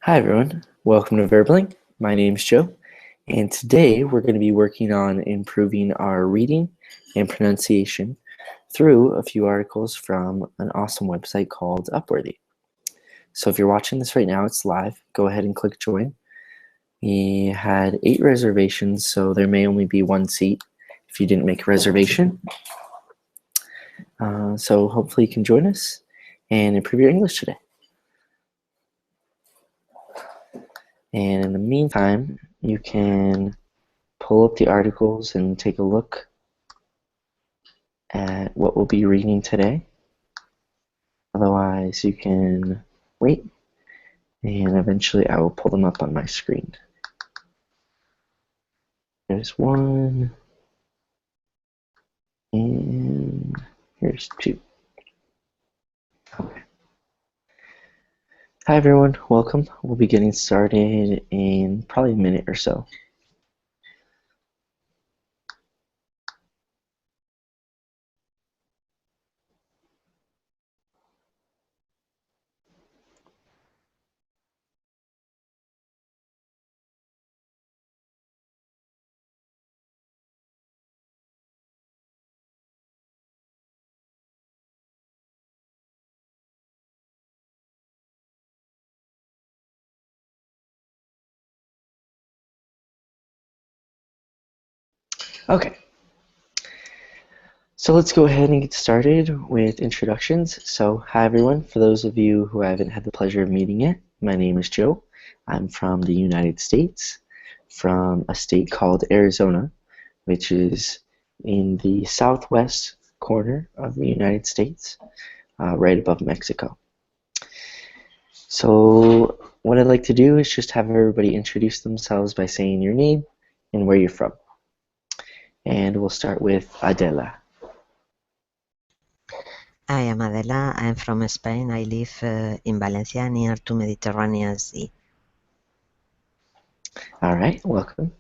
Hi everyone, welcome to Verbling. My name's Joe, and today we're going to be working on improving our reading and pronunciation through a few articles from an awesome website called Upworthy. So if you're watching this right now, it's live. Go ahead and click join. We had 8 reservations, so there may only be 1 seat if you didn't make a reservation. So hopefully you can join us and improve your English today. And in the meantime, you can pull up the articles and take a look at what we'll be reading today. Otherwise, you can wait, and eventually I will pull them up on my screen. There's 1, and here's 2. Okay. Hi everyone, welcome. We'll be getting started in probably a minute or so. Okay. So let's go ahead and get started with introductions. So hi everyone, for those of you who I haven't had the pleasure of meeting yet, my name is Joe. I'm from the United States, from a state called Arizona, which is in the southwest corner of the United States, right above Mexico. So what I'd like to do is just have everybody introduce themselves by saying your name and where you're from. And we'll start with Adela. I am Adela. I'm from Spain. I live in Valencia, near to Mediterranean Sea. All right, welcome.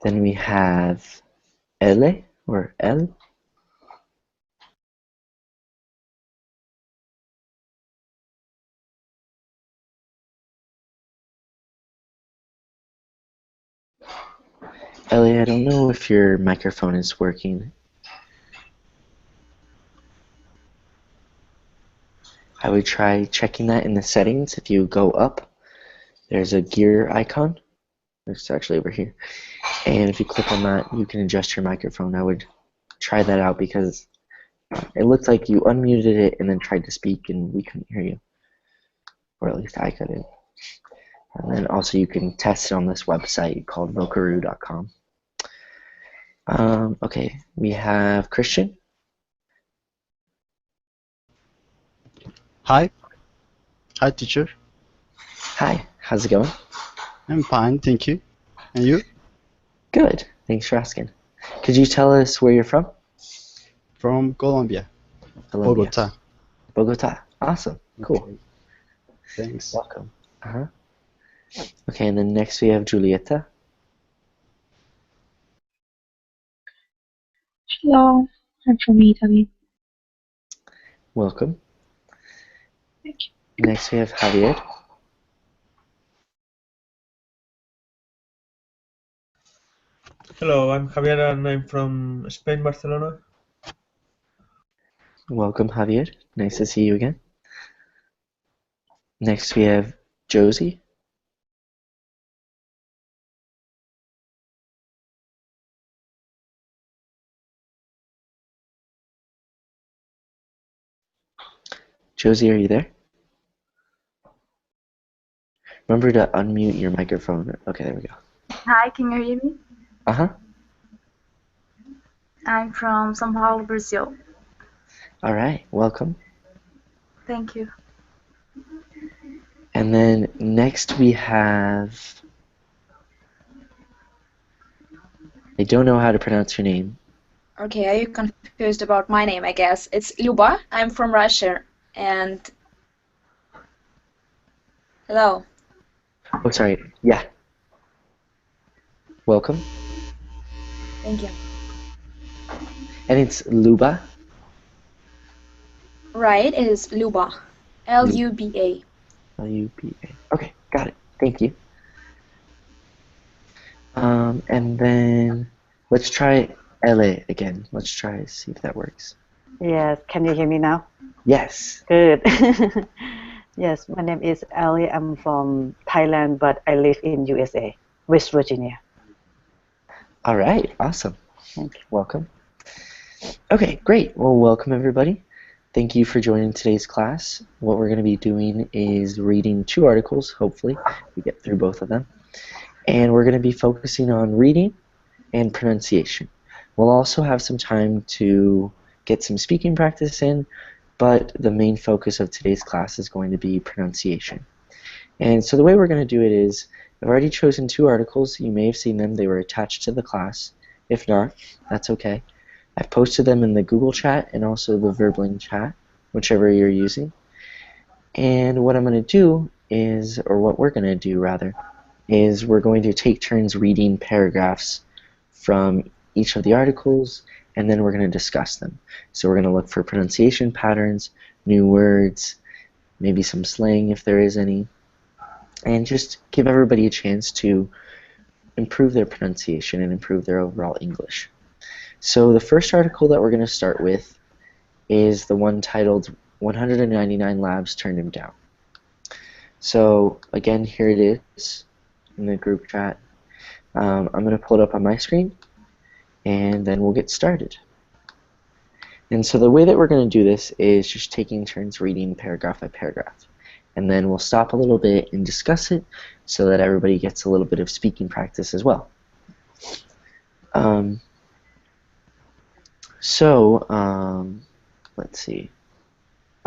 Then we have Ele or El. Ellie, I don't know if your microphone is working. I would try checking that in the settings. If you go up, there's a gear icon. It's actually over here. And if you click on that, you can adjust your microphone. I would try that out because it looked like you unmuted it and then tried to speak and we couldn't hear you. Or at least I couldn't. And then also you can test it on this website called vocaroo.com. Okay, we have Christian. Hi. Hi, teacher. Hi, how's it going? I'm fine, thank you. And you? Good, thanks for asking. Could you tell us where you're from? From Colombia. Colombia. Bogota. Bogota. Awesome. Cool. Okay. Thanks. Welcome. Okay, and then next we have Julieta. Hello, I'm from Italy. Welcome. Thank you. Next we have Javier. Hello, I'm Javier and I'm from Spain, Barcelona. Welcome, Javier. Nice to see you again. Next we have Josie. Josie, are you there? Remember to unmute your microphone. Okay, there we go. Hi, can you hear me? Uh-huh. I'm from São Paulo, Brazil. All right, welcome. Thank you. And then next we have, I don't know how to pronounce your name. Okay, are you confused about my name, I guess? It's Luba. I'm from Russia. And hello. Oh, sorry. Yeah. Welcome. Thank you. And it's Luba. Right, it is Luba. Luba. Luba. Okay, got it. Thank you. And then let's try L again. Let's try see if that works. Yes, can you hear me now? Yes. Good. Yes, my name is Ali. I'm from Thailand, but I live in USA, West Virginia. All right, awesome. Thank you. Welcome. Okay, great. Well, welcome everybody. Thank you for joining today's class. What we're going to be doing is reading 2 articles, hopefully. We get through both of them. And we're going to be focusing on reading and pronunciation. We'll also have some time to get some speaking practice in, but the main focus of today's class is going to be pronunciation. And so the way we're going to do it is, I've already chosen 2 articles. You may have seen them. They were attached to the class. If not, that's okay. I've posted them in the Google chat and also the Verbling chat, whichever you're using. And what I'm going to do is, or what we're going to do rather, is we're going to take turns reading paragraphs from each of the articles, and then we're going to discuss them. So we're going to look for pronunciation patterns, new words, maybe some slang if there is any, and just give everybody a chance to improve their pronunciation and improve their overall English. So the first article that we're going to start with is the one titled 199 Labs Turned Him Down. So again, here it is in the group chat. I'm going to pull it up on my screen, and then we'll get started. And so the way that we're going to do this is just taking turns reading paragraph by paragraph. And then we'll stop a little bit and discuss it so that everybody gets a little bit of speaking practice as well. Let's see.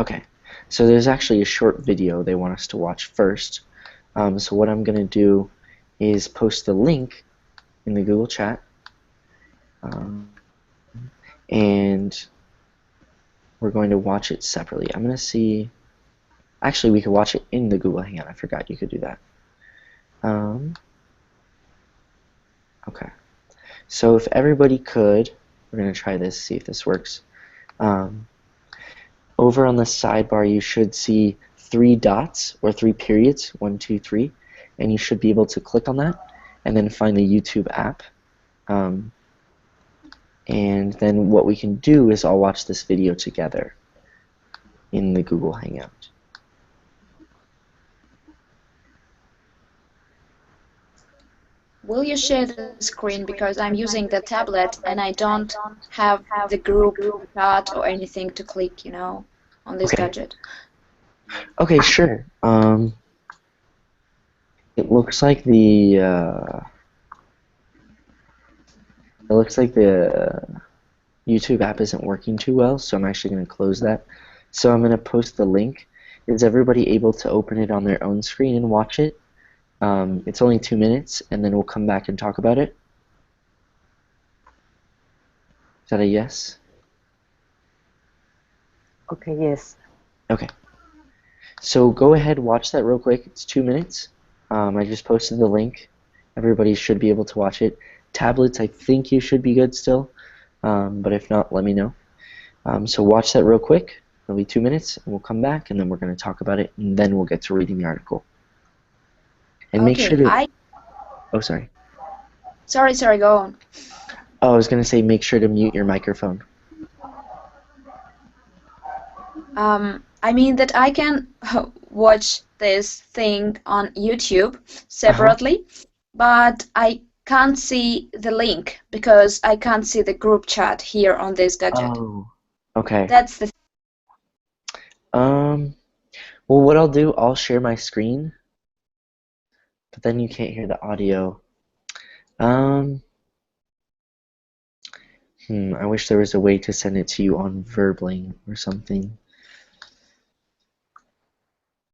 Okay, so there's actually a short video they want us to watch first. So what I'm going to do is post the link in the Google chat, and we're going to watch it separately. I'm going to see, actually we could watch it in the Google Hangout. I forgot you could do that. Okay, so if everybody could, we're going to try this, see if this works. Over on the sidebar you should see 3 dots or 3 periods, 1, 2, 3, and you should be able to click on that and then find the YouTube app. And then what we can do is all watch this video together in the Google Hangout. Will you share the screen, because I'm using the tablet and I don't have the group chat or anything to click, you know, on this Okay. gadget. Okay, sure. It looks like the YouTube app isn't working too well, so I'm actually going to close that. So I'm going to post the link. Is everybody able to open it on their own screen and watch it? It's only 2 minutes, and then we'll come back and talk about it. Is that a yes? Okay, yes. Okay. So go ahead, watch that real quick. It's 2 minutes. I just posted the link. Everybody should be able to watch it. Tablets, I think you should be good still, but if not, let me know. So watch that real quick. It'll be 2 minutes, and we'll come back, and then we're going to talk about it, and then we'll get to reading the article. And make sure to... Oh, sorry. Sorry, go on. Oh, I was going to say make sure to mute your microphone. I mean that I can watch this thing on YouTube separately, but I can't see the link because I can't see the group chat here on this gadget. Oh, okay. That's the Well, what I'll do, I'll share my screen, but then you can't hear the audio. I wish there was a way to send it to you on Verbling or something.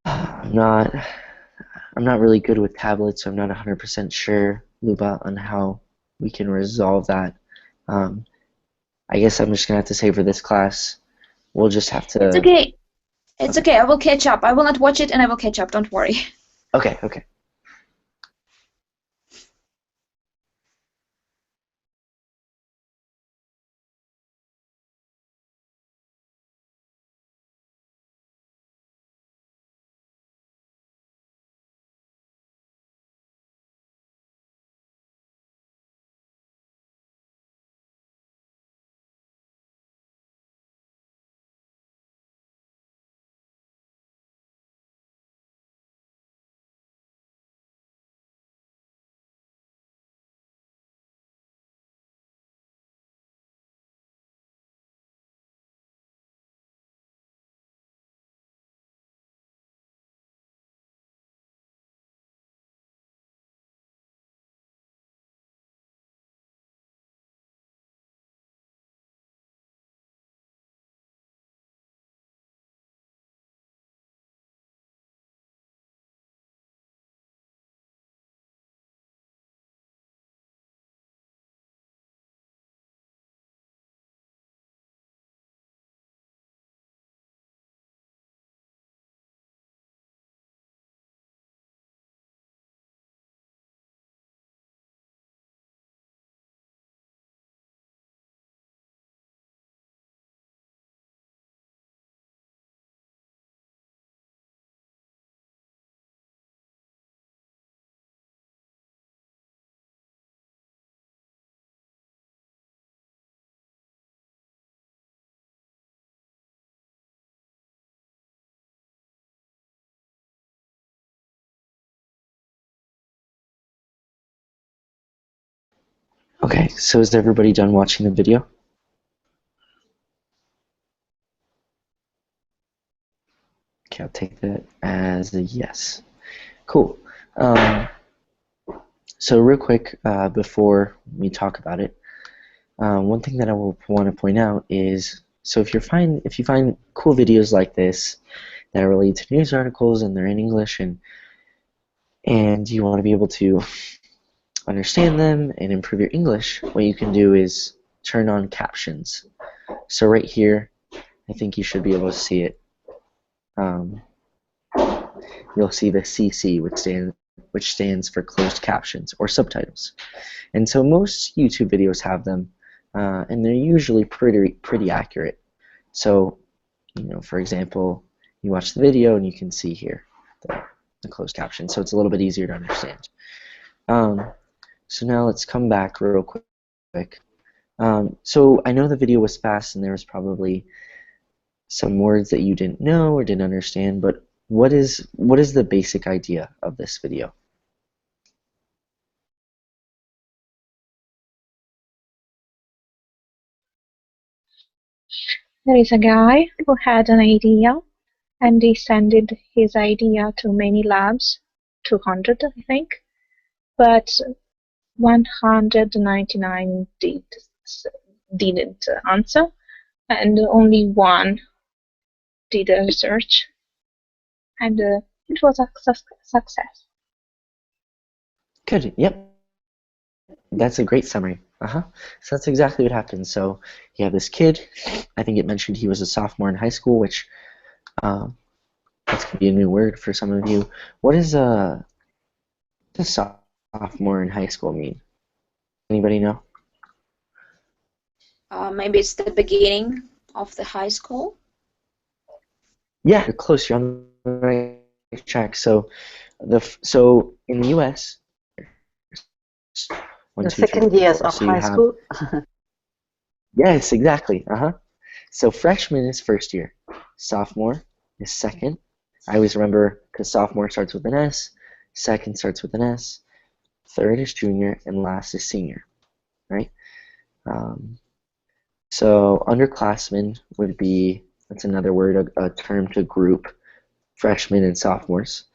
I'm not really good with tablets, so I'm not 100% sure, Luba, on how we can resolve that. I guess I'm just gonna have to say for this class, we'll just have to... It's okay. It's okay. I will catch up. I will not watch it, and I will catch up. Don't worry. Okay. Okay, so is everybody done watching the video? Okay, I'll take that as a yes. Cool. So real quick, before we talk about it, one thing that I will want to point out is, so if you find cool videos like this that are related to news articles and they're in English and you want to be able to understand them and improve your English, what you can do is turn on captions. So right here, I think you should be able to see it. You'll see the CC, which stands for closed captions or subtitles. And so most YouTube videos have them, and they're usually pretty accurate. So, for example, you watch the video and you can see here the closed caption, so it's a little bit easier to understand. So now let's come back real quick. So I know the video was fast and there was probably some words that you didn't know or didn't understand, but what is the basic idea of this video? There is a guy who had an idea and he sent his idea to many labs, 200 I think, but 199 didn't answer, and only one did a research, and it was a success. Good. Yep. That's a great summary. So that's exactly what happened. So you have this kid. I think it mentioned he was a sophomore in high school, which that's going to be a new word for some of you. What does sophomore in high school mean? Anybody know? Maybe it's the beginning of the high school. Yeah, you're close. You're on the right track. So in the U.S., The second years of high school. Yes, exactly. So freshman is first year. Sophomore is second. I always remember because sophomore starts with an S, second starts with an S, third is junior, and last is senior, right? So underclassmen would be, that's another word, a term to group freshmen and sophomores.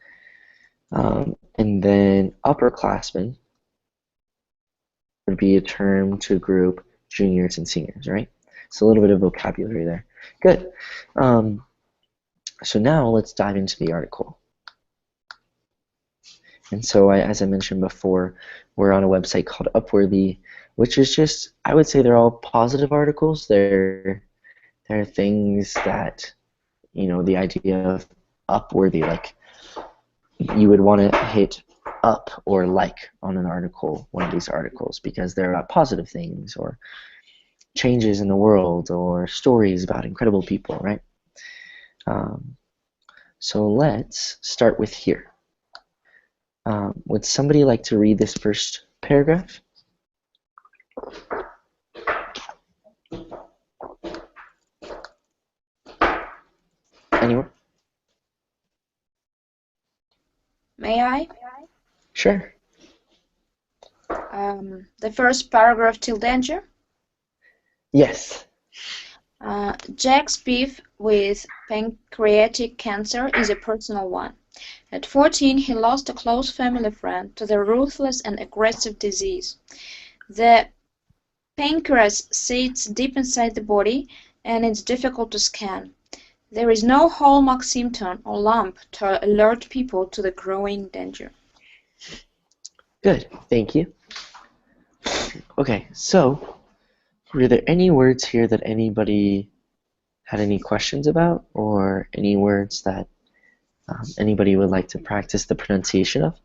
And then upperclassmen would be a term to group juniors and seniors, right? So a little bit of vocabulary there. Good. So now let's dive into the article. And so, as I mentioned before, we're on a website called Upworthy, which is just, I would say they're all positive articles. They're things that, the idea of Upworthy, like you would want to hit up or like on an article, one of these articles, because they're about positive things or changes in the world or stories about incredible people, right? So let's start with here. Would somebody like to read this first paragraph? Anyone? May I? Sure. The first paragraph till danger. Yes. Jack's beef with pancreatic cancer is a personal one. At 14, he lost a close family friend to the ruthless and aggressive disease. The pancreas sits deep inside the body, and it's difficult to scan. There is no hallmark symptom or lump to alert people to the growing danger. Good. Thank you. Okay, so were there any words here that anybody had any questions about, or any words that anybody would like to practice the pronunciation of?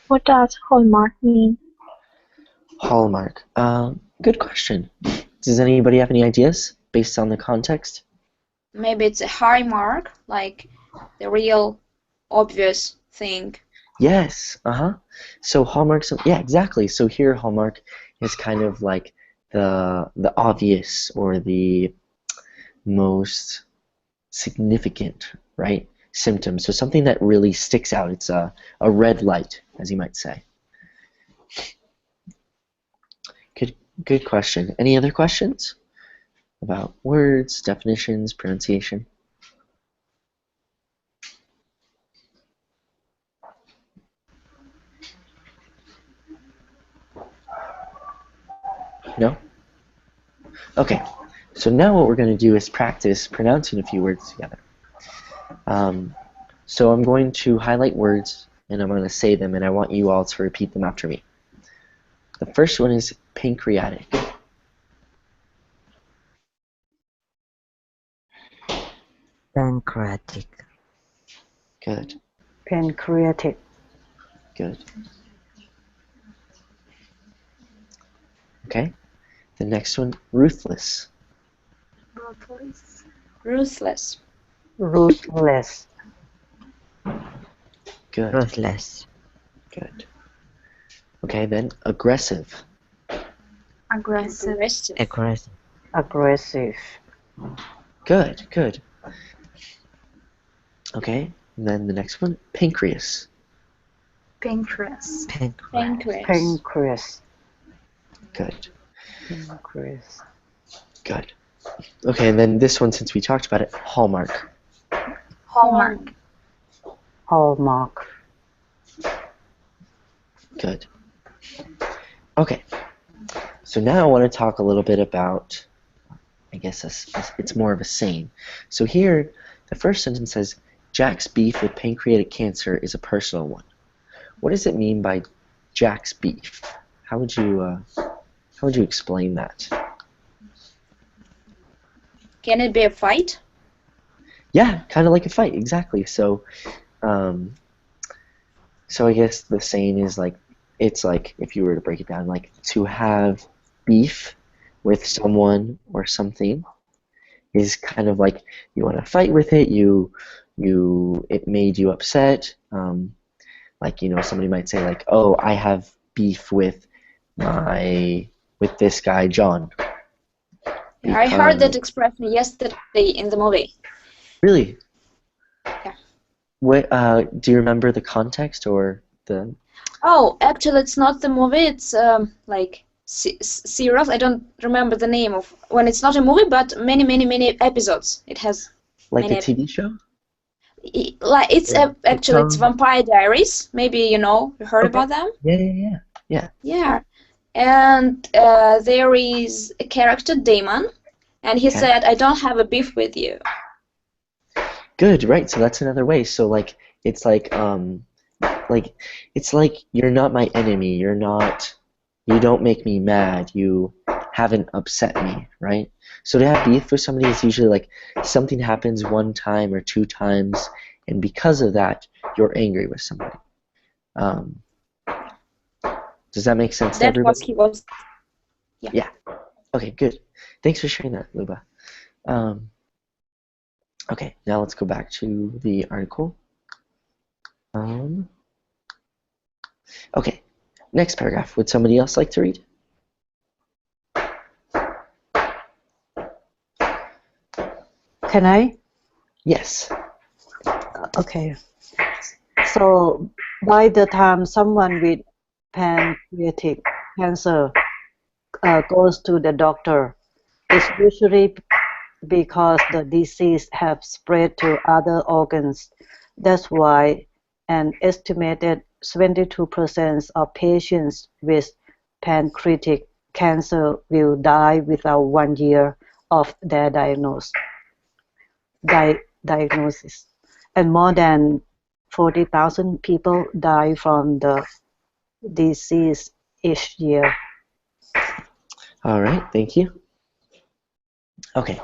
What does hallmark mean? Hallmark. Good question. Does anybody have any ideas based on the context? Maybe it's a high mark, like the real obvious thing. Yes. So hallmarks. Yeah, exactly. So here, hallmark is kind of like the obvious or the most significant, right? symptom. So something that really sticks out. It's a red light, as you might say. Good question. Any other questions about words, definitions, pronunciation? No? Okay, so now what we're going to do is practice pronouncing a few words together. So I'm going to highlight words and I'm going to say them, and I want you all to repeat them after me. The first one is pancreatic. Pancreatic. Good. Pancreatic. Good. Okay. The next one, ruthless. Ruthless. Ruthless. Ruthless. Good. Ruthless. Good. Okay, then aggressive. Aggressive. Aggressive. Aggressive. Aggressive. Good, good. Okay, and then the next one, pancreas. Pancreas. Pancreas. Pancreas. Good, Pancreas. good. Okay, and then this one, since we talked about it, hallmark. Hallmark. Hallmark. Good. Okay, so now I want to talk a little bit about, I guess it's more of a saying. So here, the first sentence says, Jack's beef with pancreatic cancer is a personal one. What does it mean by Jack's beef? How would you explain that? Can it be a fight? Yeah, kind of like a fight, exactly. So, so I guess the saying is like, it's like, if you were to break it down, like to have beef with someone or something is kind of like you want to fight with it. It made you upset. Like, somebody might say like, oh, I have beef with this guy John. Yeah, I heard that expression yesterday in the movie. Really? Yeah. What? Do you remember the context or the? Oh, actually, it's not the movie. It's like series. I don't remember the name of when it's not a movie, but many episodes. It has Like many a TV show? Like it's actually it's Vampire Diaries. Maybe you heard about them. Yeah. Yeah, and there is a character Damon, and he said, "I don't have a beef with you." Good, right? So that's another way. So like it's like it's like you're not my enemy. You don't make me mad. You haven't upset me, right? So to have beef with somebody is usually like something happens one time or two times, and because of that, you're angry with somebody. Does that make sense to everybody? He was. Yeah. Okay, good. Thanks for sharing that, Luba. Okay, now let's go back to the article. Okay, next paragraph. Would somebody else like to read? Can I? Yes. Okay. So by the time someone with pancreatic cancer goes to the doctor, it's usually because the disease has spread to other organs. That's why an estimated 22% of patients with pancreatic cancer will die within 1 year of their diagnosis. And more than 40,000 people die from the disease each year. All right, thank you. Okay,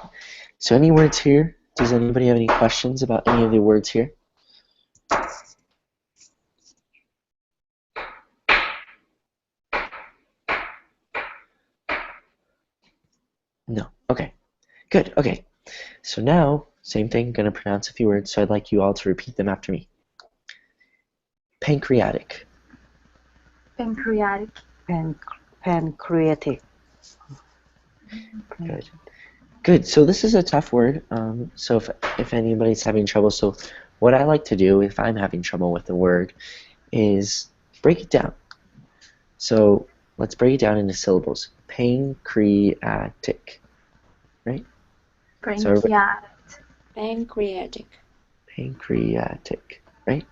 so any words here? Does anybody have any questions about any of the words here? No. Okay, good. Okay, so now, same thing, going to pronounce a few words, so I'd like you all to repeat them after me. Pancreatic. Pancreatic. Pancreatic. Good. Good. So this is a tough word. So if anybody's having trouble, so what I like to do if I'm having trouble with the word is break it down. So let's break it down into syllables. Pancreatic, right? So Pancreatic. Pancreatic. Pancreatic, right?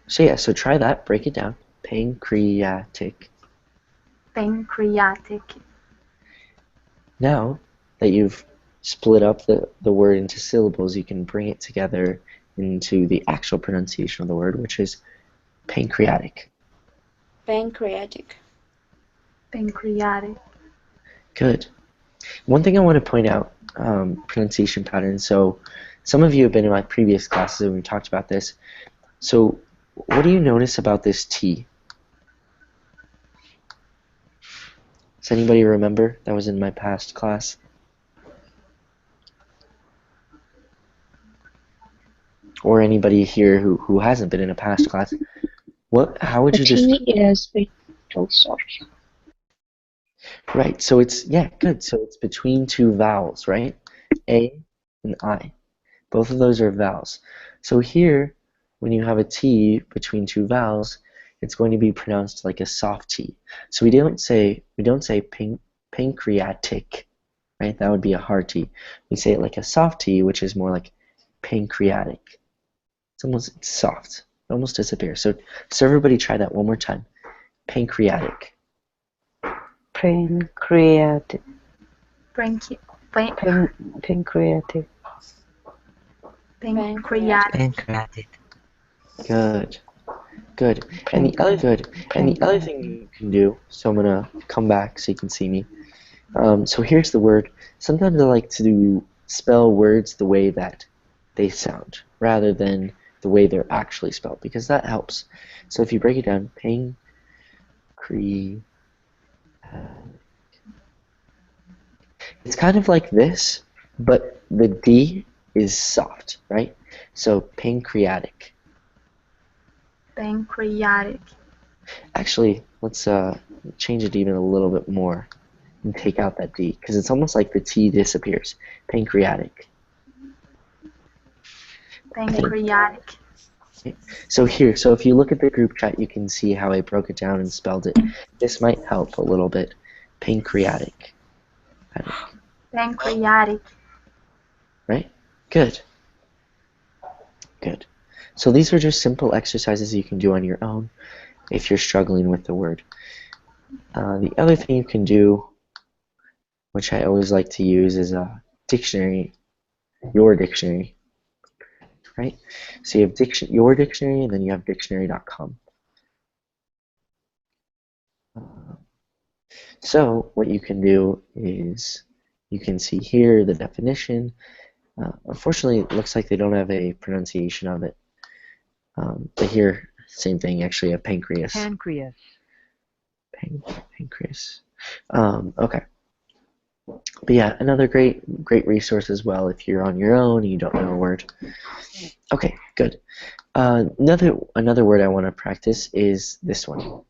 So yeah, so try that, break it down. Pancreatic. Pancreatic. Now that you've split up the word into syllables, you can bring it together into the actual pronunciation of the word, which is pancreatic. Pancreatic. Pancreatic. Good. One thing I want to point out, pronunciation patterns. So some of you have been in my previous classes and we talked about this. So what do you notice about this T? Does anybody remember? That was in my past class. Or anybody here who hasn't been in a past class. How would The you just... T is between, sorry. Right, so it's, yeah, good. So it's between two vowels, right? A and I. Both of those are vowels. So here, when you have a T between two vowels, it's going to be pronounced like a soft T. So we don't say pancreatic, right? That would be a hard T. We say it like a soft T, which is more like pancreatic. It's soft. It almost disappears. So everybody try that one more time. Pancreatic. Pancreatic. Pancreatic. Pancreatic. Pancreatic. Pancreatic. Good. Good. And the other thing you can do, so I'm gonna come back so you can see me. So here's the word. Sometimes I like to spell words the way that they sound, rather than the way they're actually spelled, because that helps. So if you break it down, it's kind of like this, but the D is soft, right? So pancreatic. Pancreatic. Actually, let's change it even a little bit more and take out that D, because it's almost like the T disappears. Pancreatic. Pancreatic. So if you look at the group chat, you can see how I broke it down and spelled it. This might help a little bit. Pancreatic. Pancreatic. Right? Good. Good. So these are just simple exercises you can do on your own if you're struggling with the word. The other thing you can do, which I always like to use, is a dictionary, your dictionary. Right? So you have your dictionary, and then you have dictionary.com. So what you can do is you can see here the definition. Unfortunately, it looks like they don't have a pronunciation of it. But here, same thing, actually, a pancreas. Pancreas. Pancreas. Okay. But yeah, another great resource as well if you're on your own and you don't know a word. Okay, good. Another word I want to practice is this one.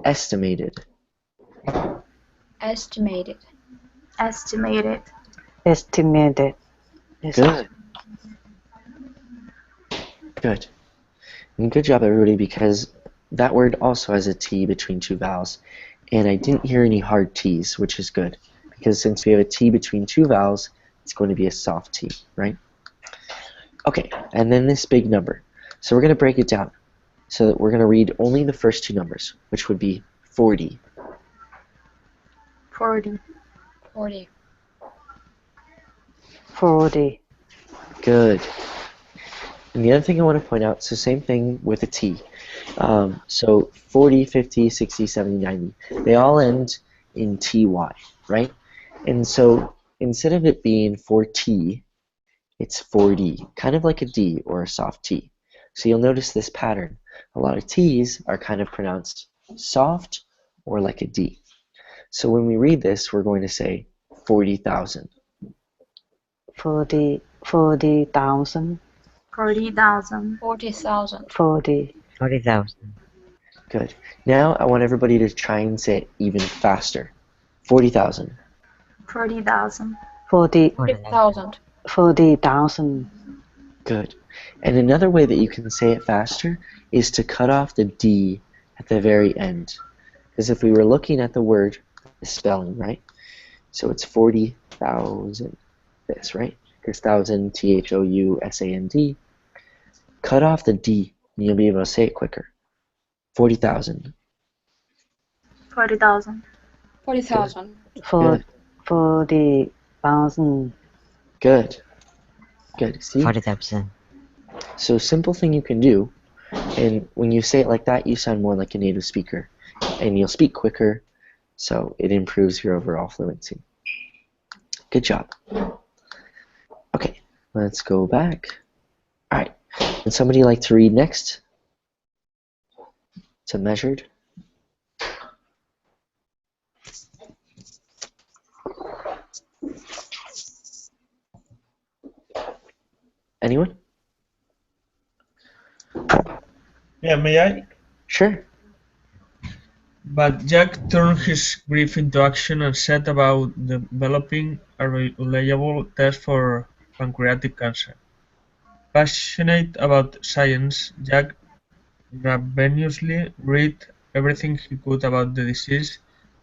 Estimated. Estimated. Estimated. Estimated. Good. Good. And good job, everybody, because that word also has a T between two vowels. And I didn't hear any hard T's, which is good. Because since we have a T between two vowels, it's going to be a soft T, right? Okay, and then this big number. So we're going to break it down. So that we're going to read only the first two numbers, which would be 40. 40. 40. 40. Good. And the other thing I want to point out, so same thing with a T. So 40, 50, 60, 70, 90. They all end in TY, right? And so instead of it being 4T, it's 4D, kind of like a D or a soft T. So you'll notice this pattern. A lot of T's are kind of pronounced soft or like a D. So when we read this, we're going to say 40,000. 40,000. 40,000. 40,000. 40,000. Good. Now I want everybody to try and say it even faster. 40,000. 40,000. 40,000. 40,000. 40,000. Good. And another way that you can say it faster is to cut off the D at the very end. Because if we were looking at the word, the spelling, right? So it's 40,000, this, right? Because thousand, THOUSAND. Cut off the D, and you'll be able to say it quicker. 40,000. 40,000. 40,000. For Good. 40,000. Good. Good. See? 40,000. So simple thing you can do, and when you say it like that, you sound more like a native speaker, and you'll speak quicker, so it improves your overall fluency. Good job. Okay, let's go back. All right, would somebody like to read next? To measured. Anyone? Yeah, may I? Sure. But Jack turned his grief into action and set about developing a reliable test for pancreatic cancer. Passionate about science, Jack ravenously read everything he could about the disease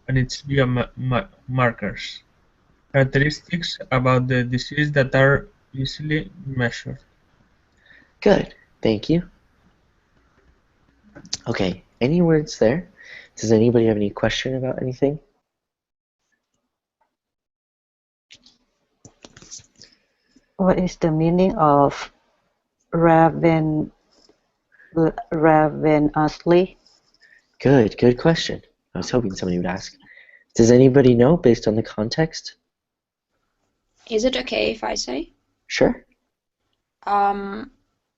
and its biomarkers, characteristics about the disease that are easily measured. Good. Thank you. Okay, any words there? Does anybody have any question about anything? What is the meaning of ravenously? Good question. I was hoping somebody would ask. Does anybody know based on the context? Is it okay if I say? Sure. I'm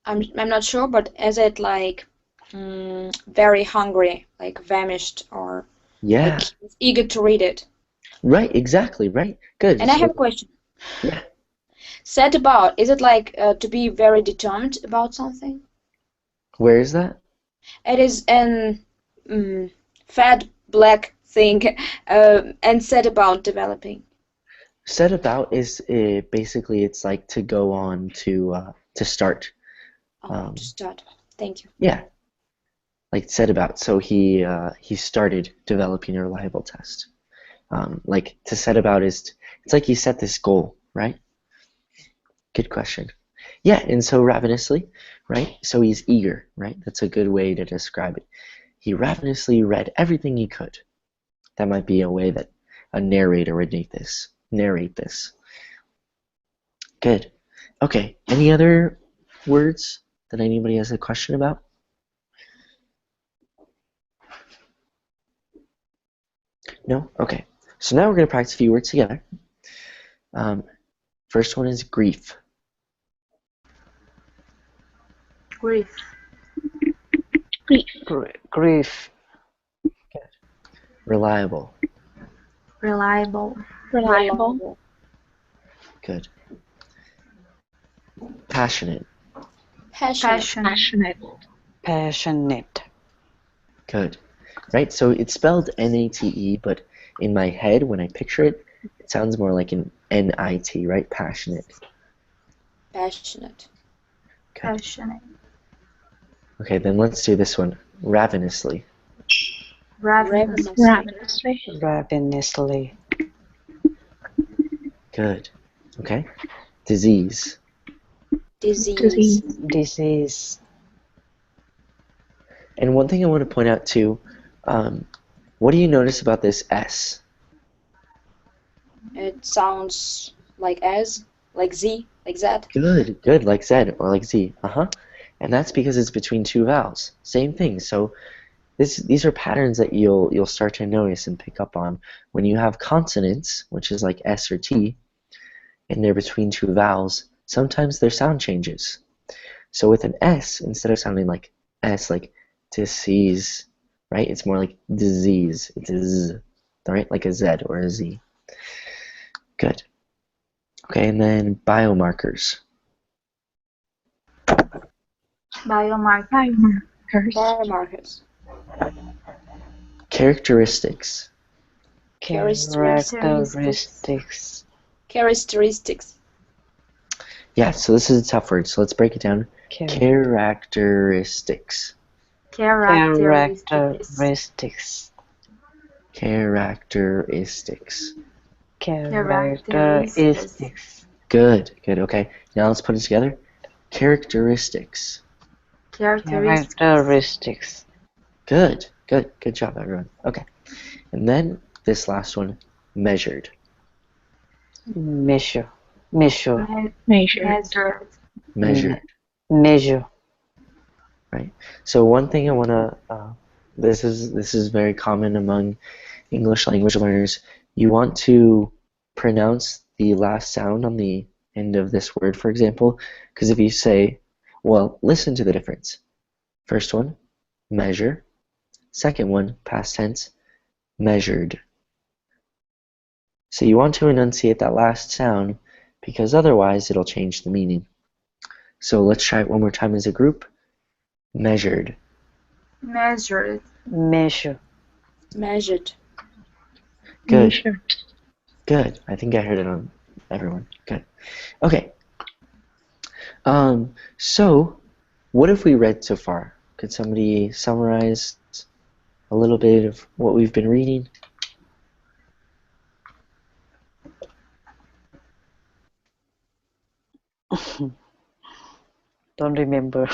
not sure, but is it like very hungry, like famished, or Yeah. like eager to read it? Right, exactly, right. Good. And I have a question. Yeah. Set about, is it like to be very determined about something? Where is that? It is an fat black thing and set about developing. Set about is basically it's like to go on to start. To start. Thank you. Yeah. Like set about. So he started developing a reliable test. Like to set about is it's like he set this goal, right? Good question. Yeah, and so ravenously, right? So he's eager, right? That's a good way to describe it. He ravenously read everything he could. That might be a way that a narrator would narrate this. Good. Okay, any other words that anybody has a question about? No? Okay. So now we're going to practice a few words together. First one is grief. Grief. Grief. Reliable. Reliable. Reliable. Good. Passionate. Passionate. Passionate. Good. Right? So it's spelled N-A-T-E, but in my head, when I picture it, it sounds more like an N-I-T, right? Passionate. Passionate. Good. Passionate. Okay, then let's do this one. Ravenously. Ravenous. Ravenously. Ravenously. Good. Okay. Disease. Disease. Disease. And one thing I want to point out too, what do you notice about this S? It sounds like as, like Z, like that. Good, like Z or like Z. And that's because it's between two vowels. Same thing. So these are patterns that you'll start to notice and pick up on when you have consonants, which is like S or T, and they're between two vowels. Sometimes their sound changes. So with an S, instead of sounding like S, like disease, right? It's more like disease. It's a Z, right? Like a Z or a Z. Good. Okay, and then biomarkers. Biomarker. Biomarkers. Characteristics. Characteristics. Characteristics. Characteristics. Yeah, so this is a tough word, so let's break it down. Characteristics. Characteristics. Characteristics. Characteristics. Good, good. Okay, now let's put it together. Characteristics. Characteristics. Good, good, good job, everyone. Okay, and then this last one, measured. Measure. Measure. Measured. Measured. Measure. Right. So one thing I want to, this is very common among English language learners. You want to pronounce the last sound on the end of this word, for example, because if you say, well, listen to the difference. First one, measure. Second one, past tense, measured. So you want to enunciate that last sound because otherwise it'll change the meaning. So let's try it one more time as a group. Measured. Measured. Measure. Measured. Good. Measured. Good. I think I heard it on everyone. Good. Okay. So what have we read so far? Could somebody summarize a little bit of what we've been reading? Don't remember.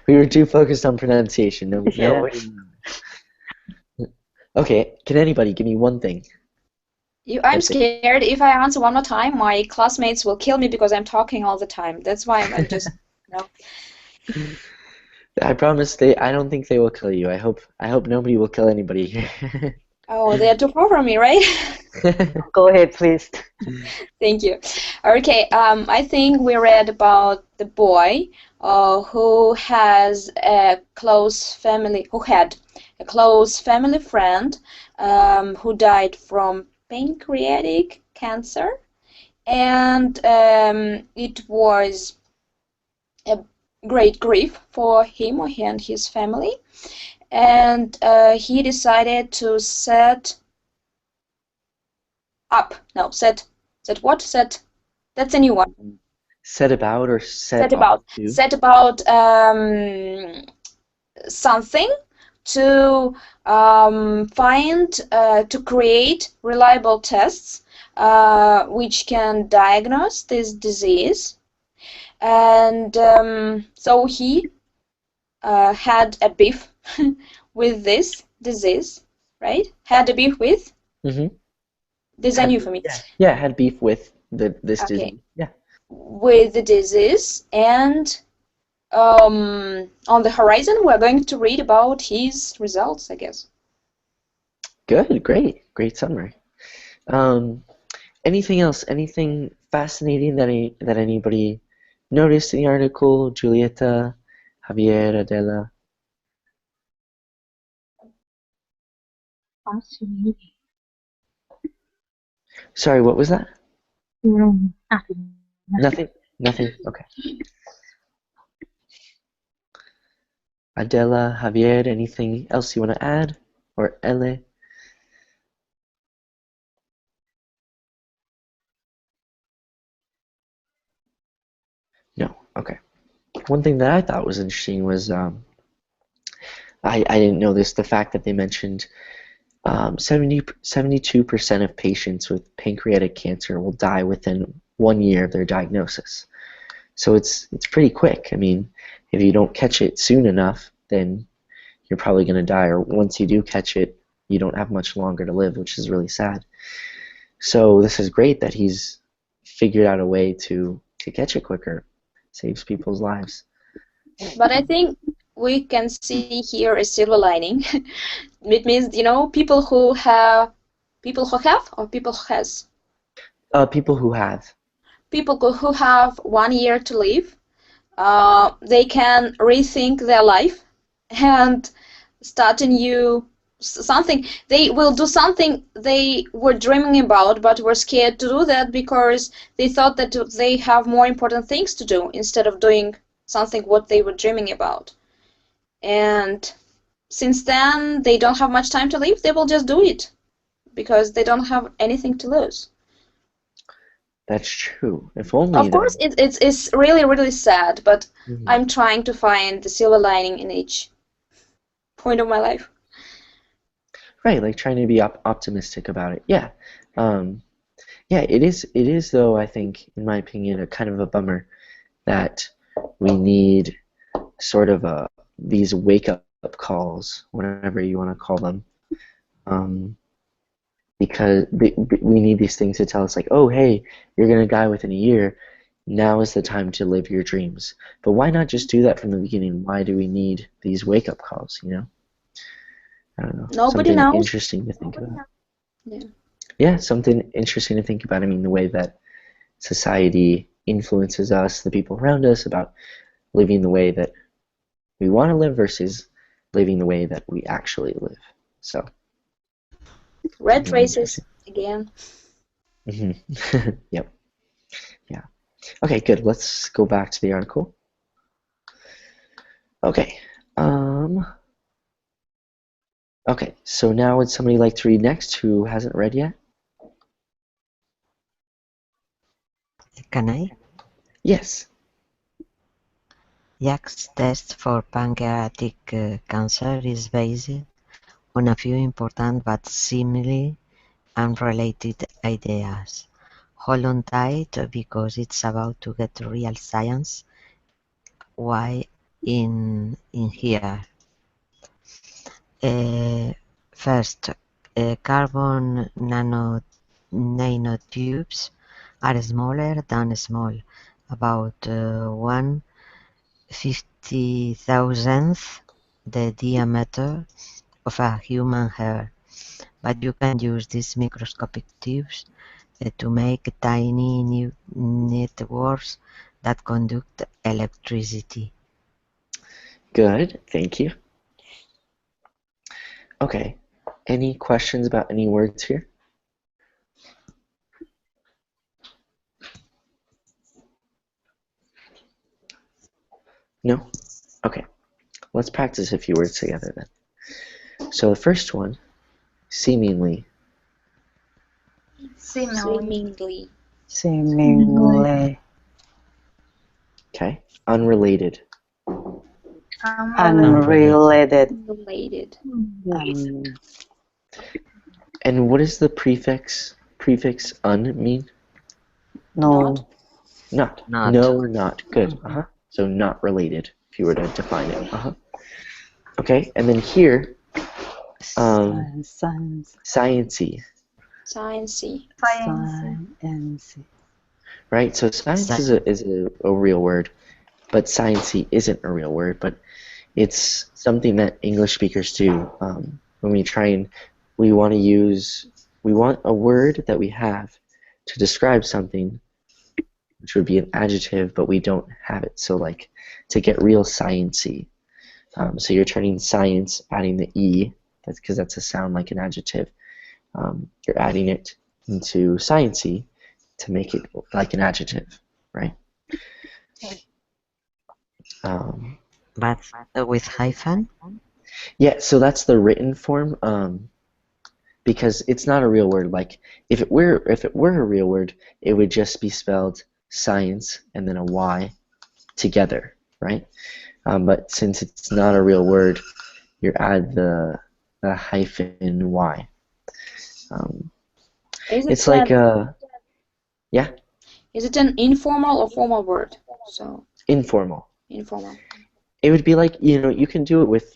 We were too focused on pronunciation. No, Yeah. nobody. Okay, can anybody give me one thing? I'm scared if I answer one more time, my classmates will kill me because I'm talking all the time. That's why I'm just, I promise I don't think they will kill you. I hope nobody will kill anybody here. Oh, they're too far from me, right? Go ahead, please. Thank you. Okay, I think we read about the boy who has a close family, who had a close family friend who died from pancreatic cancer, and it was a great grief for him and his family, and he decided to set that's a new one. Set about or set About. off to? Set about something to find, to create reliable tests which can diagnose this disease. And so he had a beef with this disease, right? Had a beef with? Mm-hmm. This is new for me. Yeah, had beef with this Okay. disease. Yeah. With the disease, and on the horizon we're going to read about his results, I guess. Good, great summary. Anything else? Anything fascinating that anybody noticed in the article? Julieta, Javier, Adela. Fascinating. Sorry, what was that? Nothing. Nothing. Okay. Adela, Javier, anything else you want to add? Or Ele? No. Okay. One thing that I thought was interesting was I didn't know this, the fact that they mentioned 72% of patients with pancreatic cancer will die within 1 year of their diagnosis. So it's pretty quick. I mean, if you don't catch it soon enough, then you're probably going to die. Or once you do catch it, you don't have much longer to live, which is really sad. So this is great that he's figured out a way to catch it quicker. Saves people's lives. But I think we can see here a silver lining. It means, people who have, or people who has? People who have. People who have 1 year to live, they can rethink their life and start a new something. They will do something they were dreaming about but were scared to do that because they thought that they have more important things to do instead of doing something what they were dreaming about. And since then they don't have much time to live, they will just do it because they don't have anything to lose. That's true. If only Of course, though. it's really, really sad, but Mhm. I'm trying to find the silver lining in each point of my life. Right, like trying to be optimistic about it. Yeah. Yeah, it is though, I think, in my opinion, a kind of a bummer that we need sort of these wake-up calls, whatever you want to call them, because we need these things to tell us like, oh, hey, you're going to die within a year. Now is the time to live your dreams. But why not just do that from the beginning? Why do we need these wake-up calls, you know? I don't know. Nobody Something knows. interesting to think about. Yeah. Yeah, something interesting to think about. I mean, the way that society influences us, the people around us, about living the way that we want to live versus living the way that we actually live. So, Red something races interesting. again. Yep. Yeah. Okay, good. Let's go back to the article. Okay. Okay, so now would somebody like to read next who hasn't read yet? Can I? Yes. Jack's test for pancreatic cancer is based on a few important but seemingly unrelated ideas. Hold on tight because it's about to get real science. Why in here? First, carbon nanotubes are smaller than small, about 1/50,000th the diameter of a human hair, but you can use these microscopic tubes to make tiny networks that conduct electricity. Good, thank you. Okay, any questions about any words here? No? Okay, let's practice a few words together then. So the first one, seemingly. Seemingly. Seemingly. Okay, unrelated. Unrelated. Unrelated. And what does the prefix un mean? No. Not. Not. No or not. Good. So not related, if you were to define it. Okay, and then here, Science. Sciencey. Science. Right? So science is a real word, but sciencey isn't a real word, but it's something that English speakers do when we try and we want a word that we have to describe something, which would be an adjective, but we don't have it. So like to get real sciencey. So you're turning science, adding the E, that's because that's a sound like an adjective. You're adding it into sciencey to make it like an adjective, right? But with hyphen? Yeah, so that's the written form, because it's not a real word. Like if it were a real word, it would just be spelled science and then a Y together, right? But since it's not a real word, you add the hyphen Y. It's like yeah. Is it an informal or formal word? So Informal. informal. It would be like, you can do it with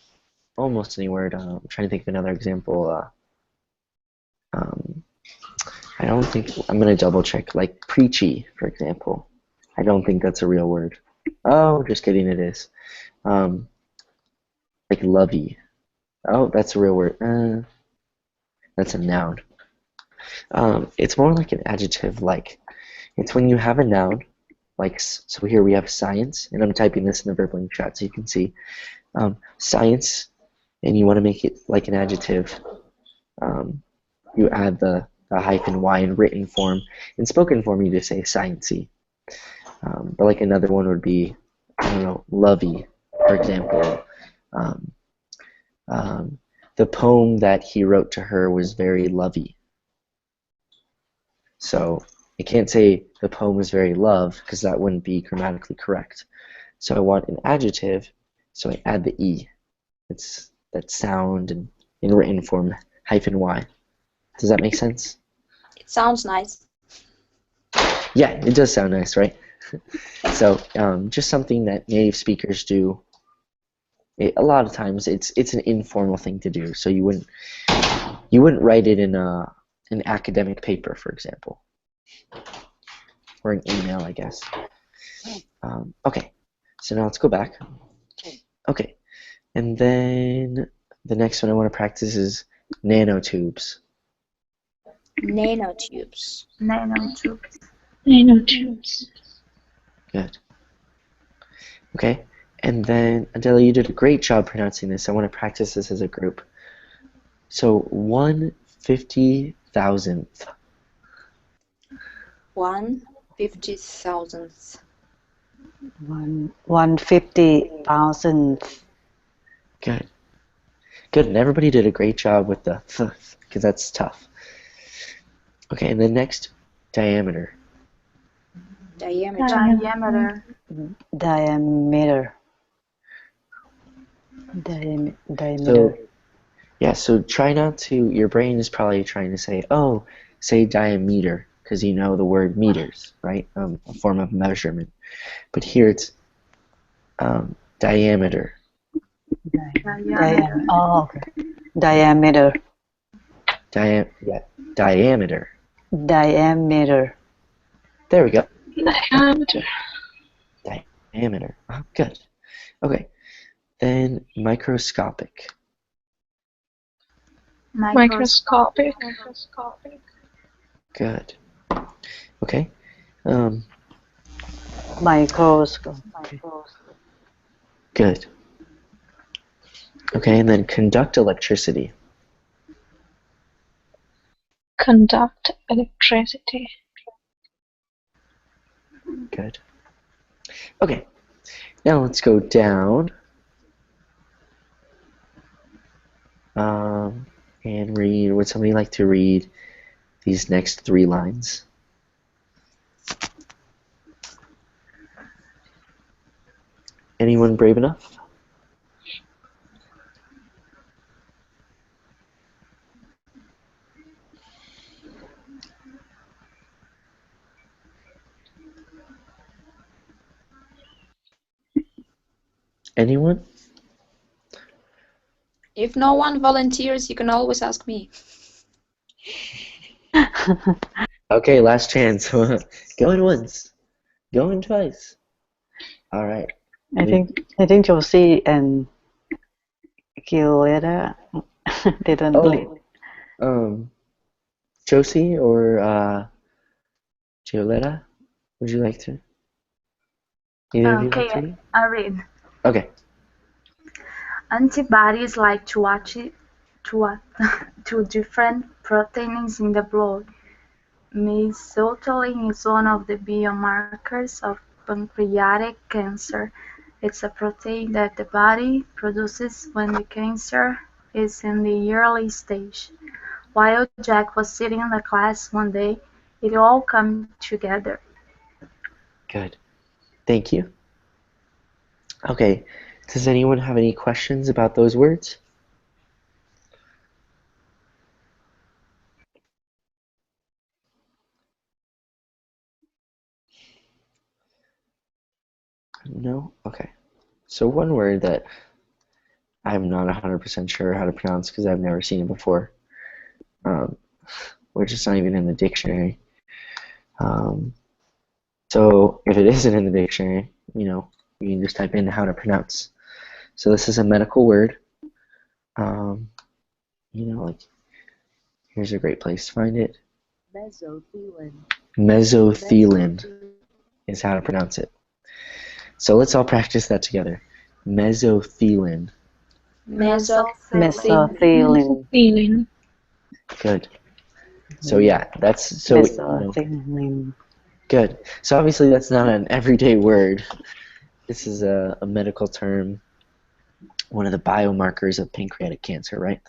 almost any word. I'm trying to think of another example. I don't think, I'm going to double check, like preachy, for example. I don't think that's a real word. Oh, just kidding, it is. Like lovey. Oh, that's a real word. That's a noun. It's more like an adjective, like, it's when you have a noun, like, so here we have science, and I'm typing this in the verb link chat so you can see. Science, and you want to make it like an adjective, you add the hyphen Y in written form. In spoken form, you just say sciencey. But like another one would be, I don't know, lovey, for example. The poem that he wrote to her was very lovey. So I can't say the poem was very love because that wouldn't be grammatically correct. So I want an adjective, so I add the E. It's that sound and in written form, -y. Does that make sense? It sounds nice. Yeah, it does sound nice, right? So just something that native speakers do. A lot of times it's an informal thing to do, so you wouldn't write it in an academic paper, for example, or an email, I guess. Okay, so now let's go back. Okay, and then the next one I want to practice is nanotubes. Nanotubes. Nanotubes. Nanotubes. Good. Okay, and then Adela, you did a great job pronouncing this. I want to practice this as a group. So 1/50,000th. 1/50,000th. 150,000th. Good. Good, and everybody did a great job with the th, because that's tough. Okay, and then next, diameter. Diameter. Diameter. Diameter. So, yeah, so try not to, your brain is probably trying to say, oh, say diameter, because you know the word meters, right? A form of measurement. But here it's diameter. Diameter. Oh, okay. Diameter. Diameter. Diameter. There we go. Diameter. Diameter. Oh, good. Okay. Then microscopic. Microscopic. Good. Okay. Microscope. Good. Okay, and then conduct electricity. Conduct electricity. Good. Okay. Now let's go down. And read. Would somebody like to read these next 3 lines? Anyone brave enough? Anyone? If no one volunteers, you can always ask me. Okay, last chance. Going once. Going twice. All right. I think Josie and Gioletta they don't believe. Josie or Gioletta, would you like to? Either of you like to Okay, read? I read. Okay. Antibodies like to different proteins in the blood. Mesothelin is one of the biomarkers of pancreatic cancer. It's a protein that the body produces when the cancer is in the early stage. While Jack was sitting in the class one day, it all came together. Good. Thank you. Okay. Does anyone have any questions about those words? No? Okay. So one word that I'm not 100% sure how to pronounce because I've never seen it before, which is not even in the dictionary. So if it isn't in the dictionary, you can just type in how to pronounce. So this is a medical word. Like, here's a great place to find it. Mesothelin. Mesothelin is how to pronounce it. So let's all practice that together. Mesothelin. Mesothelin. Feeling. Good. So yeah, that's so. Mesothelin. Good. So obviously that's not an everyday word. This is a medical term, one of the biomarkers of pancreatic cancer, right?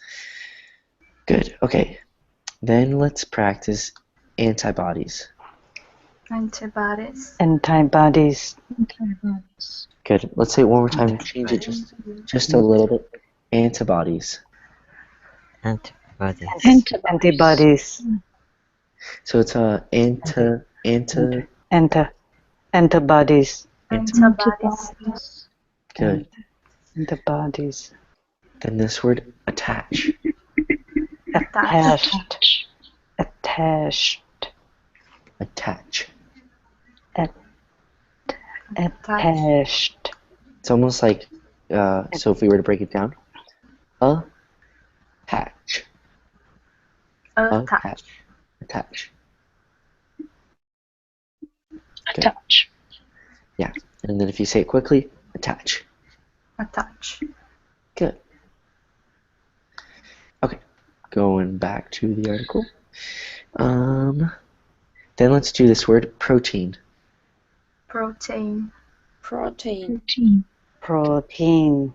Good. Okay. Then let's practice antibodies. Antibodies. Antibodies. Antibodies. Good. Let's say it one more time. Change it just a little bit. Antibodies. Antibodies. Antibodies. So it's antibodies. Antibodies. Good. Antibodies. Then this word attach. Attached. Attached. Attach. Attached. It's almost like so if we were to break it down. Attach. Attach. Attach. Attach. Yeah. And then if you say it quickly, attach. Attach. Good. Okay. Going back to the article. Then let's do this word protein. Protein. Protein. Protein. Protein.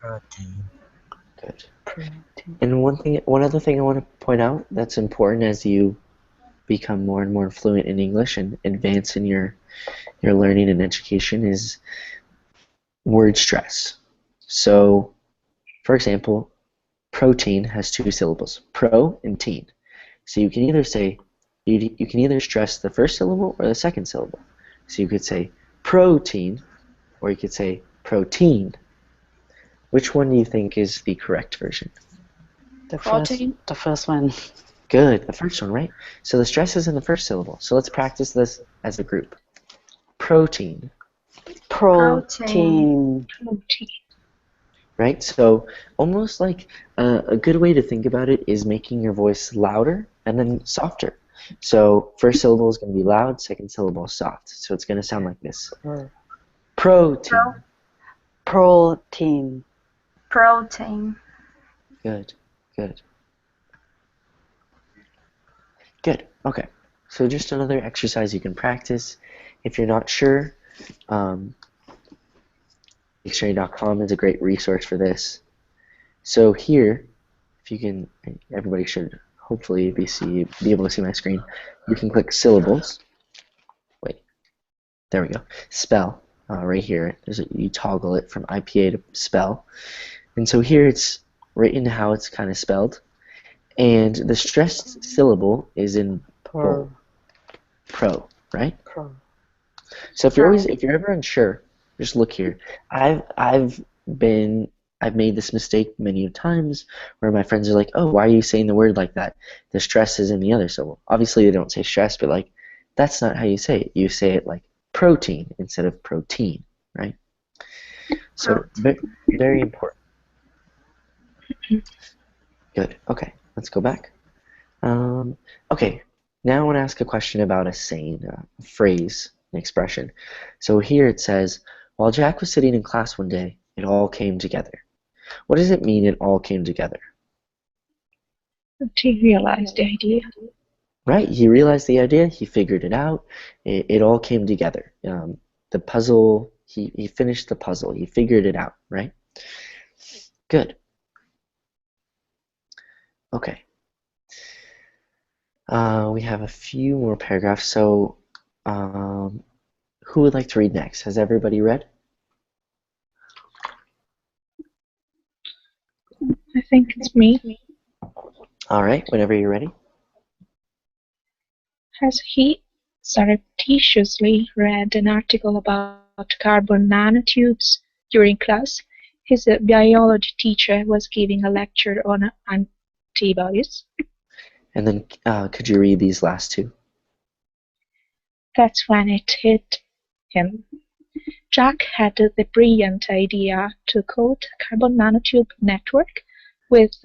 Protein. Good. Protein. And one other thing I want to point out that's important as you become more and more fluent in English and advance in your learning and education is word stress. So, for example, protein has two syllables, pro and teen. So you can either say you can either stress the first syllable or the second syllable. So you could say protein, or you could say protein. Which one do you think is the correct version? The Protein. first one. Good, the first one, right? So the stress is in the first syllable. So let's practice this as a group. Protein, Protein. Protein. right? So almost like a good way to think about it is making your voice louder and then softer. So first syllable is going to be loud, second syllable is soft. So it's going to sound like this. Protein. Protein. Protein. Good, good. Good, okay. So just another exercise you can practice. If you're not sure, dictionary.com is a great resource for this. So here, if you can, everybody should hopefully be able to see my screen. You can click syllables. Wait, there we go. Spell, right here. You toggle it from IPA to spell. And so here it's written how it's kind of spelled. And the stressed syllable is in Pro. pro, right? Pro. So if you're ever unsure, just look here. I've made this mistake many times where my friends are like, "Oh, why are you saying the word like that? The stress is in the other syllable." Obviously, they don't say stress, but like that's not how you say it. You say it like protein instead of protein, right? So very important. Good. Okay, let's go back. Okay, now I want to ask a question about a saying, a phrase, an expression. So here it says, while Jack was sitting in class one day, it all came together. What does it mean it all came together? He realized the idea. Right, he realized the idea, he figured it out, it all came together. The puzzle, he finished the puzzle, he figured it out, right? Good. Okay. We have a few more paragraphs, so who would like to read next? Has everybody read? I think it's me. All right, whenever you're ready. Has he surreptitiously read an article about carbon nanotubes during class? His biology teacher was giving a lecture on antibodies. And then could you read these last two? That's when it hit him. Jack had the brilliant idea to coat a carbon nanotube network with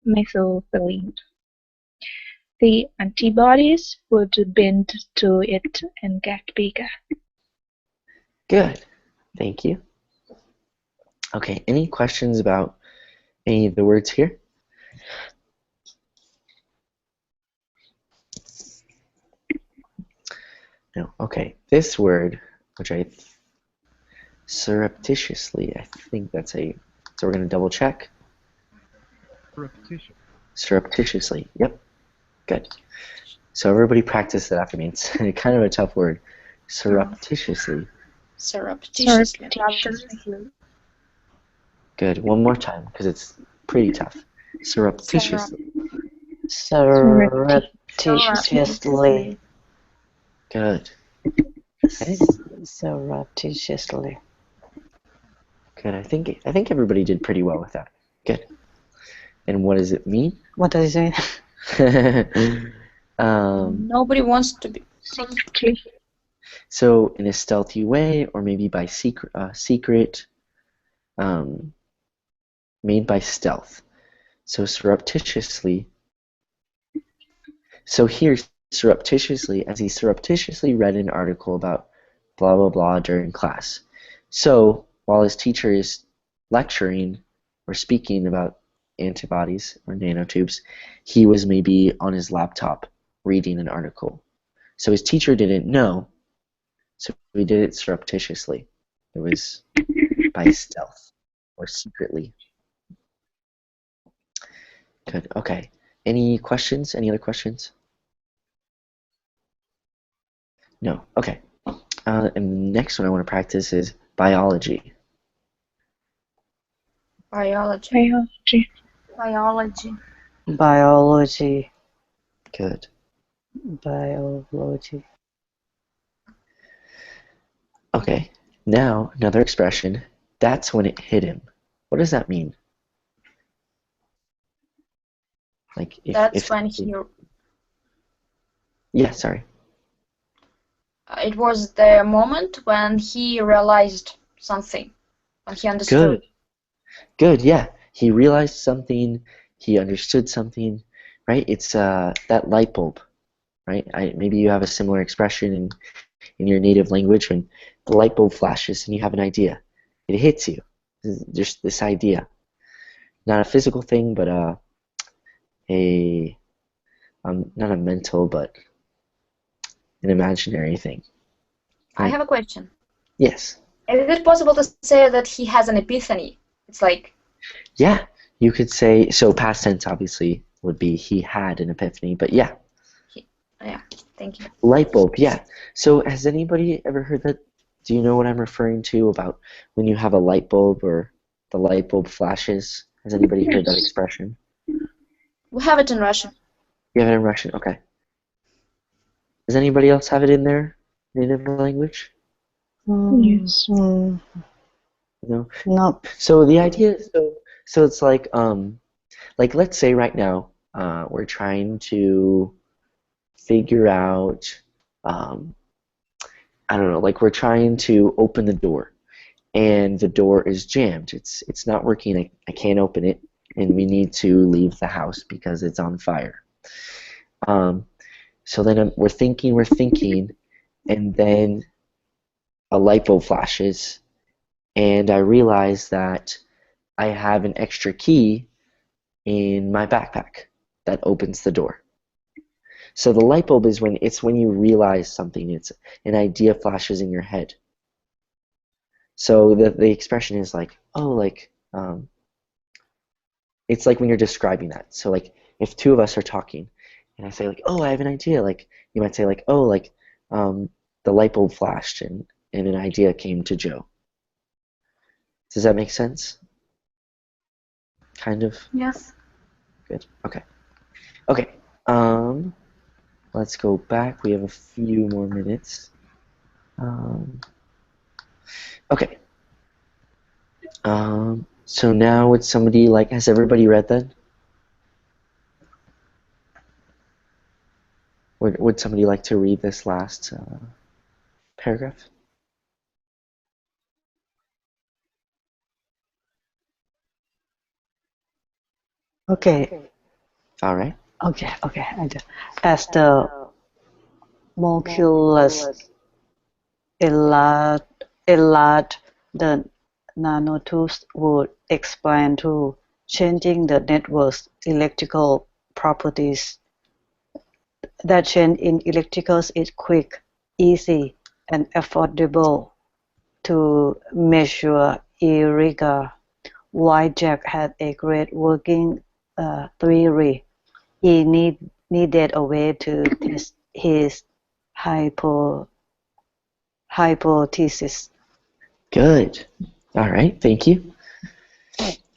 methylene. The antibodies would bind to it and get bigger. Good. Thank you. Okay, any questions about any of the words here? No. Okay, this word, which surreptitiously, I think that's so we're going to double check. Surreptitiously, yep. Good. So everybody practice that after me. It's kind of a tough word. Surreptitiously. Surreptitiously. Surreptitiously. Good. One more time, because it's pretty tough. Surreptitiously. Surreptitiously. Good. Okay. Surreptitiously. Good. I think everybody did pretty well with that. Good. And what does it mean? What does it mean? Nobody wants to be. Secretly. So in a stealthy way, or maybe by secret, made by stealth. So surreptitiously. So here, surreptitiously, as he surreptitiously read an article about blah blah blah during class. So while his teacher is lecturing or speaking about antibodies or nanotubes, he was maybe on his laptop reading an article. So his teacher didn't know, so he did it surreptitiously. It was by stealth or secretly. Good. Okay. Any questions? Any other questions? No. Okay. And the next one I want to practice is biology. Biology. Biology. Biology. Good. Biology. Okay. Now another expression. That's when it hit him. What does that mean? Like That's when he. Yeah. Sorry. It was the moment when he realized something, when he understood. Good. Yeah. He realized something. He understood something. Right. It's that light bulb. Right. Maybe you have a similar expression in your native language when the light bulb flashes and you have an idea. It hits you. There's this idea. Not a physical thing, but not a mental, but an imaginary thing. I have a question. Yes. Is it possible to say that he has an epiphany? It's like. Yeah, you could say, so past tense obviously would be he had an epiphany, but yeah. Yeah, thank you. Light bulb, yeah. So has anybody ever heard that? Do you know what I'm referring to about when you have a light bulb or the light bulb flashes? Has anybody heard that expression? We have it in Russian. You have it in Russian, okay. Does anybody else have it in their native language? Yes. No. No. So the idea, so it's like let's say right now we're trying to figure out, I don't know, like we're trying to open the door, and the door is jammed. It's not working. I can't open it, and we need to leave the house because it's on fire. So then we're thinking, and then a light bulb flashes, and I realize that I have an extra key in my backpack that opens the door. So the light bulb is when you realize something. It's an idea flashes in your head. So the expression is like, oh, like it's like when you're describing that. So like if two of us are talking, and I say like, oh, I have an idea. Like you might say like, oh, like the light bulb flashed and an idea came to Joe. Does that make sense? Kind of. Yes. Good. Okay. Okay. Let's go back. We have a few more minutes. Okay. So now would somebody has everybody read that? Would somebody like to read this last paragraph? Okay. All right. Okay. I do. As the molecules enlarge, the nanotubes would expand to changing the network's electrical properties. That change in electricals is quick, easy, and affordable to measure irregular. While Jack had a great working theory, he needed a way to test his hypothesis. Good. All right, thank you.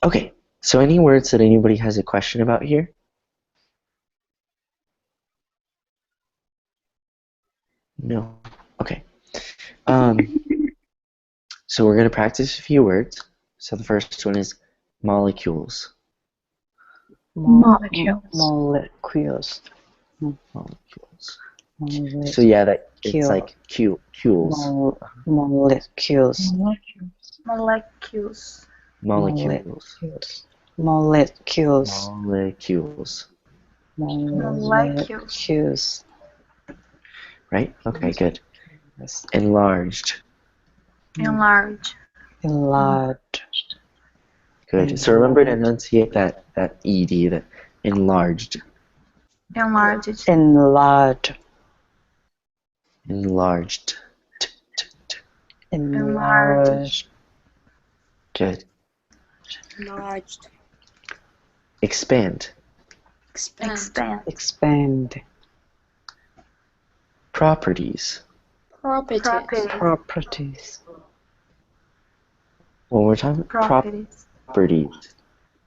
Okay, so any words that anybody has a question about here? No. Okay. So we're going to practice a few words. So the first one is molecules. Molecules. Molecules. Molecules. So yeah, that it's like cules. Molecules. Molecules. Molecules. Molecules. Molecules. Molecules. Right? Okay, good. Enlarged. Enlarge. Enlarged. Good. So remember to enunciate that ED, that enlarged. Enlarged. Enlarged. Enlarged. Enlarged. Good. Enlarged. Expand. Expand. Expand. Properties. Properties. Properties. One more time. Properties. Properties.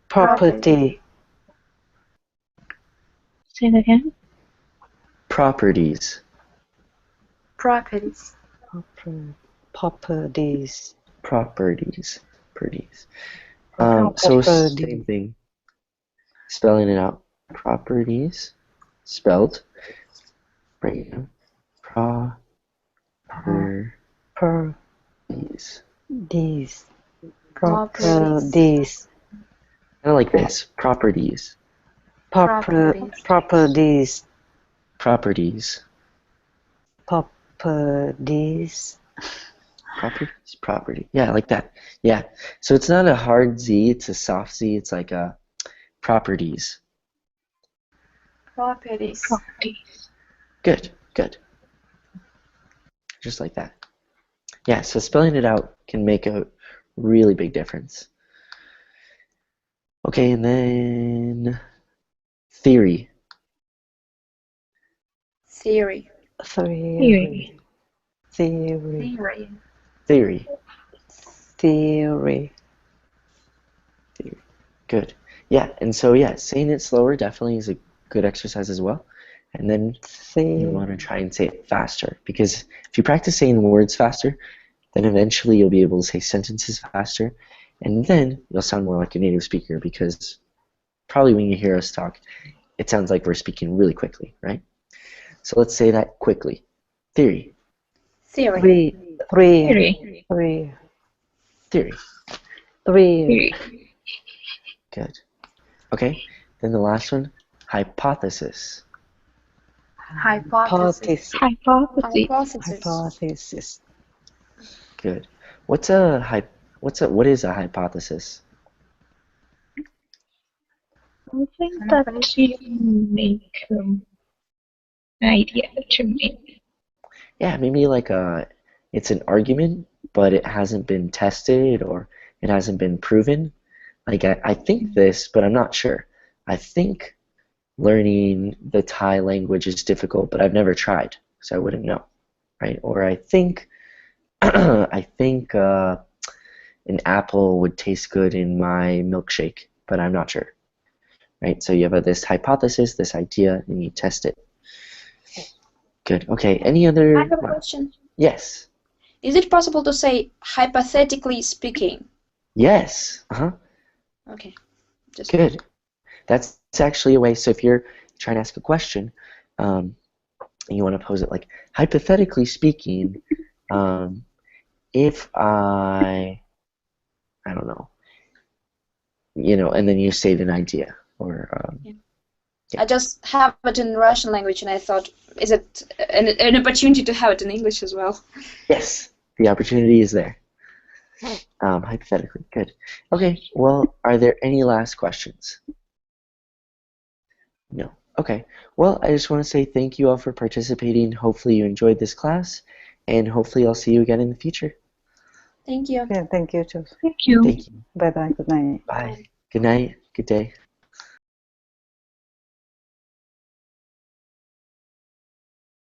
Property. Say it again. Properties. Properties. Properties. Properties. So same thing. Spelling it out. Properties. Spelled. Right now. Properties. These. Properties. Kind of like this. Properties. Properties. Properties. Properties. Property. Yeah, like that. Yeah. So it's not a hard Z, it's a soft Z. It's like properties. Properties. Good. Just like that. Yeah, so spelling it out can make a really big difference. Okay, and then theory. Theory. Good. Yeah, and so yeah, saying it slower definitely is a good exercise as well. And then you want to try and say it faster, because if you practice saying words faster, then eventually you'll be able to say sentences faster, and then you'll sound more like a native speaker, because probably when you hear us talk, it sounds like we're speaking really quickly, right? So let's say that quickly. Theory. Theory. Good. Okay, then the last one, hypothesis. Hypothesis. Good. What is a hypothesis? Something that you make an idea to make. Yeah, maybe like it's an argument, but it hasn't been tested or it hasn't been proven. Like I think this, but I'm not sure. I think learning the Thai language is difficult, but I've never tried, so I wouldn't know, right? Or I think an apple would taste good in my milkshake, but I'm not sure, right? So you have this hypothesis, this idea, and you test it. Good. Okay. Any other? I have a question. Yes. Is it possible to say hypothetically speaking? Yes. Okay. Good. That's actually a way. So if you're trying to ask a question, and you want to pose it like, hypothetically speaking, if I don't know, and then you state an idea, or yeah. I just have it in Russian language, and I thought, is it an opportunity to have it in English as well? Yes, the opportunity is there. Hypothetically, good. Okay, well, are there any last questions? No. Okay. Well, I just want to say thank you all for participating. Hopefully you enjoyed this class, and hopefully I'll see you again in the future. Thank you. Yeah, thank you too. Thank you. Thank you. Bye bye. Good night. Bye. Good night. Good day.